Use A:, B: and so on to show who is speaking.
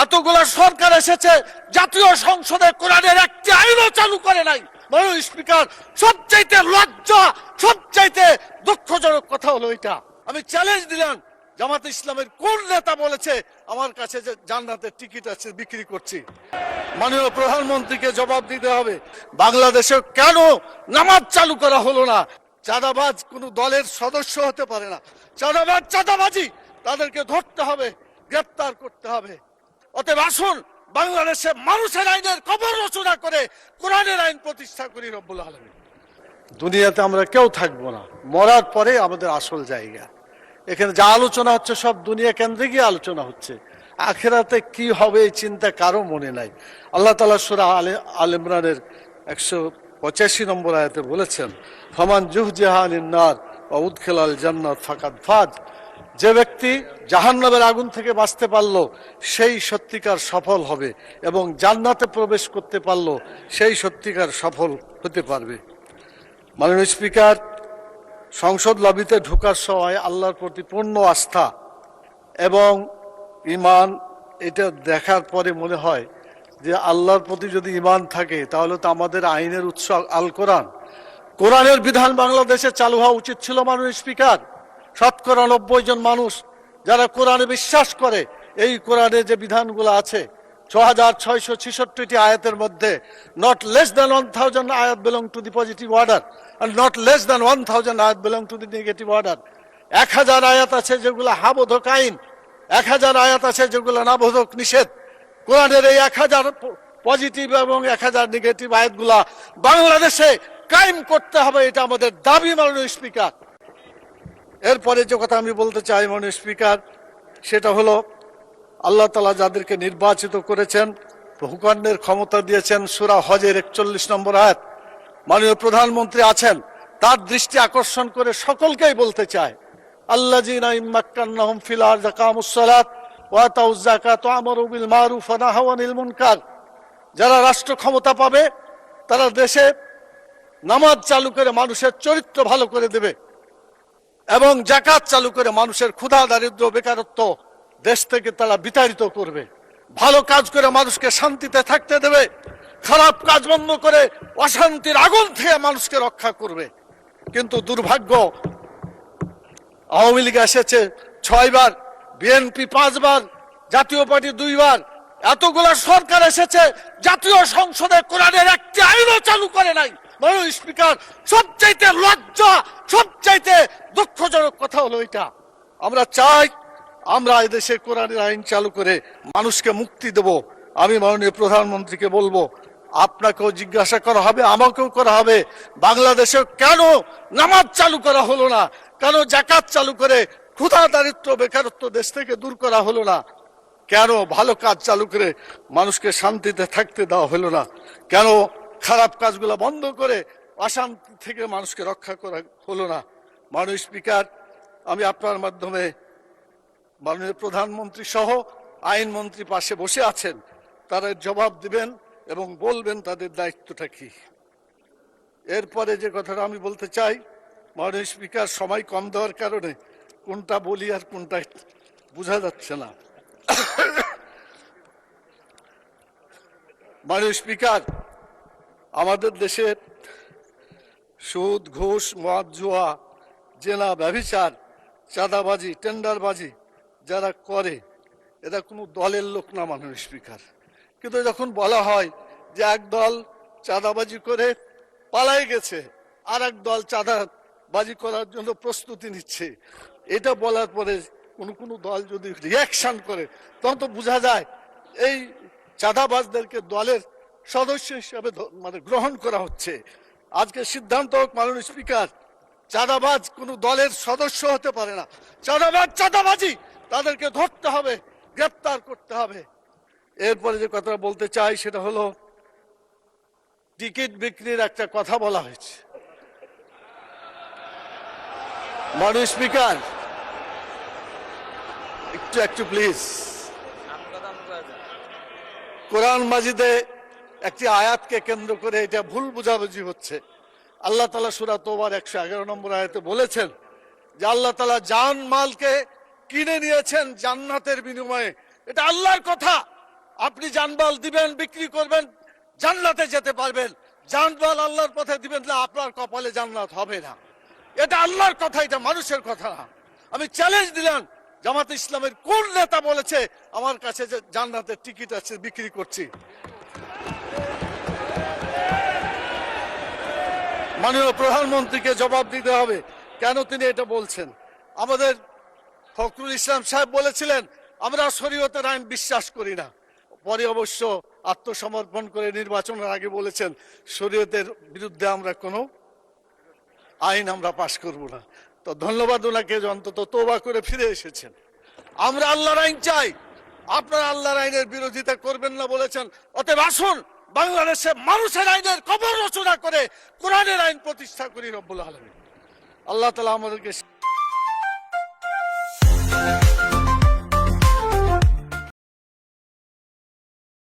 A: এতগুলা সরকার এসেছে, জাতীয় সংসদে কোরআনের একটি আইনও চালু করে নাই। মাননীয় স্পিকার, সবচাইতে লজ্জা, সবচাইতে দুঃখজনক কথা হলো এটা। আমি চ্যালেঞ্জ দিলাম, জামাত ইসলামের কোন নেতা বলেছে আমার কাছে যে জান্নাতের টিকিট আছে বিক্রি করছি? মাননীয় প্রধানমন্ত্রীকে জবাব দিতে হবে। বাংলাদেশে কেন নামাজ চালু করা হলো না? চাঁদাবাজ কোন দলের সদস্য হতে পারে না। চাঁদাবাজ চাঁদাবাজি, তাদেরকে ধরতে হবে, গ্রেপ্তার করতে হবে। অতএব আসুন বাংলাদেশে মানুষের আইনের কবর রচনা করে কোরআনের আইন প্রতিষ্ঠা করি রব্বুল আলামিন। দুনিয়াতে আমরা কেউ থাকবো না, মরার পরে আমাদের আসল জায়গা। এখানে যা আলোচনা হচ্ছে সব দুনিয়া কেন্দ্রিকই আলোচনা হচ্ছে। আখিরাতে কি হবে এই চিন্তা কারো মনে নাই। আল্লাহ তাআলা সূরা আল ইমরানের 185 নম্বর আয়াতে বলেছেন, ফামান জুহজিহা আনিন নার ওয়া উদখিলাল জান্নাত ফাকাদ ফাজ। যে ব্যক্তি জাহান্নামের আগুন থেকে বাঁচতে পারলো সেই সত্যিকার সফল হবে, এবং জান্নাতে প্রবেশ করতে পারলো সেই সত্যিকার সফল হতে পারবে। মাননীয় স্পিকার, সংসদ লবিতে ঢোকার সময় আল্লাহর প্রতি পূর্ণ আস্থা এবং ঈমান, এটা দেখার পরে মনে হয় যে আল্লাহর প্রতি যদি ঈমান থাকে তাহলে তো আমাদের আইনের উৎস আল কোরআন, কোরআনের বিধান বাংলাদেশে চালু হওয়া উচিত ছিল। মাননীয় স্পিকার, শতকরা 90 জন মানুষ যারা কোরআনে বিশ্বাস করে, এই কোরআনে যে বিধানগুলো আছে 6666টি আয়াতের মধ্যে নট লেস দ্যান 1000 আয়াত belong to the positive order and not less than 1000 ayat belong to the negative order. 1000 আয়াত আছে যেগুলো হাবোধক আইন, 1000 আয়াত আছে যেগুলো নাবোধক নিষেধ। কোরআনের এই 1000 পজিটিভ এবং 1000 নেগেটিভ আয়াতগুলা বাংলাদেশে কায়েম করতে হবে, এটা আমাদের দাবি। মাননীয় স্পিকার, এরপরে যে কথা আমি বলতে চাই মাননীয় স্পিকার, সেটা হলো আল্লাহ তাআলা যাদেরকে নির্বাচিত করেছেন, হুকুমের ক্ষমতা দিয়েছেন, সূরা হজের 41 নম্বর আয়াত। মাননীয় প্রধানমন্ত্রী আছেন, তার দৃষ্টি আকর্ষণ করে সকলকেই বলতে চায়, আল্লাযীনা ইম্মাক্কান্নাহুম ফিল আরদি আকামুস সালাত ওয়া আতাউয যাকাত ওয়া আমারু বিল মারুফ ওয়া নাহাউ আনিল মুনকার। যারা রাষ্ট্র ক্ষমতা পাবে তারা দেশে নামাজ চালু করে মানুষের চরিত্র ভালো করে দেবে, এবং যাকাত চালু করে মানুষের ক্ষুধা, দারিদ্র্য, বেকারত্ব দেশ থেকে তারা বিতাড়িত করবে। ভালো কাজ করে মানুষকে শান্তিতে থাকতে দেবে, খারাপ কাজ বন্ধ করে অশান্তির আগুন থেকে মানুষকে রক্ষা করবে। কিন্তু দুর্ভাগ্য, আওয়ামী লীগ এসেছে 6 বার, বিএনপি 5 বার, জাতীয় পার্টি 2 বার, এতগুলা সরকার এসেছে, জাতীয় সংসদে কোরআনের একটি আইনও চালু করে নাই। মাননীয় স্পিকার, সবচাইতে লজ্জা, সবচাইতে দুঃখজনক কথা হলো এটা। আমরা চাই আমরা এদেশে কোরআনের আইন চালু করে মানুষকে মুক্তি দেব। আমি মাননীয় প্রধানমন্ত্রীকে বলবো, আপনাকেও জিজ্ঞাসা করা হবে, আমাকেও করা হবে, বাংলাদেশে কেন নামাজ চালু করা হলো না? কেন যাকাত চালু করে ক্ষুধা, দারিদ্র্য, বেকারত্ব দেশ থেকে দূর করা হলো না? কেন ভালো কাজ চালু করে মানুষকে শান্তিতে থাকতে দেওয়া হলো না? কেন খারাপ কাজগুলো বন্ধ করে অশান্তি থেকে মানুষকে রক্ষা করা হলো না? মাননীয় স্পিকার, আমি আপনার মাধ্যমে মাননীয় প্রধানমন্ত্রী সহ আইনমন্ত্রী পাশে বসে আছেন, তারা জবাব দিবেন এবং বলবেন তাদের দায়িত্বটা কি। এরপরে যে কথাটা আমি বলতে চাই, মাননীয় স্পিকার, সময় কম দেওয়ার কারণে কোনটা বলি আর কোনটা বোঝা যাচ্ছে না। মাননীয় স্পিকার, আমাদের দেশের সুদ, ঘুষ, মদ, জুয়া, জেনা, ব্যভিচার, চাঁদাবাজি, টেন্ডারবাজি যারা করে, এরা কোনো দলের লোক না মাননীয় স্পিকার। কিন্তু যখন বলা হয় যে এক দল চাঁদাবাজি করে পালাই গেছে, আর এক দল চাঁদাবাজি করার জন্য প্রস্তুতি নিচ্ছে, এটা বলার পরে কোনো দল যদি রিয়াকশন করে, তখন তো বোঝা যায় এই চাঁদাবাজদেরকে দলের সদস্য হিসাবে মানে গ্রহণ করা হচ্ছে। আজকে সিদ্ধান্ত হোক মাননীয় স্পিকার, চাঁদাবাজ কোনো দলের সদস্য হতে পারে না। চাঁদাবাজ চাঁদাবাজি, তাদেরকে ধরতে হবে, গ্রেপ্তার করতে হবে। এরপরে যে কথা বলতে চাই সেটা হলো, টিকিট বিক্রির একটা কথা বলা হয়েছে। মাননীয় স্পিকার, একটু প্লিজ, কোরআন মাজিদে একটি আয়াতকে কেন্দ্র করে এটা ভুল বুঝাবুঝি হচ্ছে। আল্লাহ তাআলা সূরা তওবার 111 নম্বর আয়াতে বলেছেন যে আল্লাহ তাআলা জান মালকে কিনে নিয়েছেন জান্নাতের বিনিময়ে। এটা আল্লাহর কথা, আপনি জানমাল দিবেন, বিক্রি করবেন, জান্নাতে যেতে পারবেন। জানমাল আল্লাহর পথে দিবেন না, আপনার কপালে জান্নাত হবে না। এটা আল্লাহর কথা, এটা মানুষের কথা না। আমি চ্যালেঞ্জ দিলাম, জামাত ইসলামের কোন নেতা বলেছে আমার কাছে যে জান্নাতের টিকিট আছে বিক্রি করছি? মাননীয় প্রধানমন্ত্রীকে জবাব দিতে হবে কেন তিনি এটা বলছেন। আমাদের ফখরুল ইসলাম সাহেব বলেছিলেন আমরা শরীয়তের আইন বিশ্বাস করি না, পরে অবশ্য আত্মসমর্পণ করে নির্বাচনের আগে বলেছেন শরীয়তের বিরুদ্ধে আমরা কোনো আইন আমরা পাশ করব না। তো ধন্যবাদ ওনাকে অন্তত তওবা করে ফিরে এসেছেন। আমরা আল্লাহর আইন চাই, আপনারা আল্লাহর আইনের বিরোধিতা করবেন না বলেছেন। অতএব আসুন বাংলাদেশে মানুষের আইনের কবর রচনা করে কোরআনের আইন প্রতিষ্ঠা করি রব্বুল আলামিন। আল্লাহ তাআলা আমাদেরকে